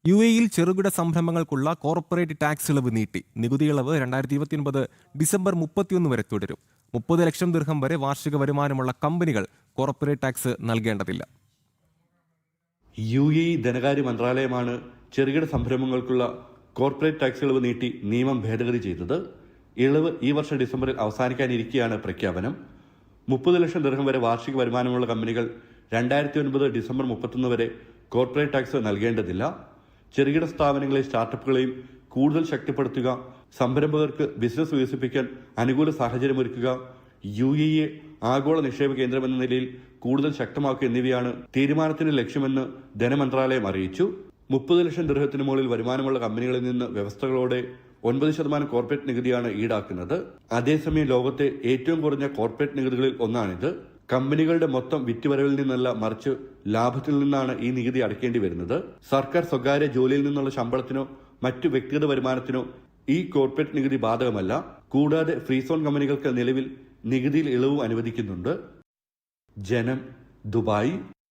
UAE-യിൽ ചെറുകിട സംരംഭങ്ങൾക്കുള്ള corporate tax ഇളവ് നീട്ടി. നികുതി ഇളവ് 2029 ഡിസംബർ 31 വരെ തുടരും. 30 ലക്ഷം ദിർഹം വരെ വാർഷിക വരുമാനമുള്ള കമ്പനികൾ കോർപ്പറേറ്റ് ടാക്സ് നൽകേണ്ടതില്ല. UAE ധനകാര്യ മന്ത്രാലയമാണ് ചെറുകിട സംരംഭങ്ങൾക്കുള്ള കോർപ്പറേറ്റ് ടാക്സ് ഇളവ് നീട്ടി നിയമം ഭേദഗതി ചെയ്തത്. ഇളവ് ഈ വർഷം ഡിസംബറിൽ അവസാനിക്കാനിരിക്കെയാണ് പ്രഖ്യാപനം. 30 ലക്ഷം ദിർഹം വരെ വാർഷിക വരുമാനമുള്ള കമ്പനികൾ 2009 ഡിസംബർ 31 വരെ കോർപ്പറേറ്റ് ടാക്സ് നൽകേണ്ടതില്ല. ചെറുകിട സ്ഥാപനങ്ങളെയും സ്റ്റാർട്ടപ്പുകളെയും കൂടുതൽ ശക്തിപ്പെടുത്തുക, സംരംഭകർക്ക് ബിസിനസ് വികസിപ്പിക്കാൻ അനുകൂല സാഹചര്യമൊരുക്കുക, UAE ആഗോള നിക്ഷേപ കേന്ദ്രമെന്ന നിലയിൽ കൂടുതൽ ശക്തമാക്കുക എന്നിവയാണ് തീരുമാനത്തിന്റെ ലക്ഷ്യമെന്ന് ധനമന്ത്രാലയം അറിയിച്ചു. 30 ലക്ഷം ദിർഹത്തിന് മുകളിൽ വരുമാനമുള്ള കമ്പനികളിൽ നിന്ന് വ്യവസ്ഥകളോടെ 9% കോർപ്പറേറ്റ് നികുതിയാണ് ഈടാക്കുന്നത്. അതേസമയം ലോകത്തെ ഏറ്റവും കുറഞ്ഞ കോർപ്പറേറ്റ് നികുതികളിൽ ഒന്നാണിത്. കമ്പനികളുടെ മൊത്തം വിറ്റുവരവിൽ നിന്നല്ല, മറിച്ച് ലാഭത്തിൽ നിന്നാണ് ഈ നികുതി അടയ്ക്കേണ്ടി വരുന്നത്. സർക്കാർ സ്വകാര്യ ജോലിയിൽ നിന്നുള്ള ശമ്പളത്തിനോ മറ്റു വ്യക്തിഗത വരുമാനത്തിനോ ഈ കോർപ്പറേറ്റ് നികുതി ബാധകമല്ല. കൂടാതെ ഫ്രീ സോൺ കമ്പനികൾക്ക് നിലവിൽ നികുതിയിൽ ഇളവും അനുവദിക്കുന്നുണ്ട്. ജനം, ദുബായ്.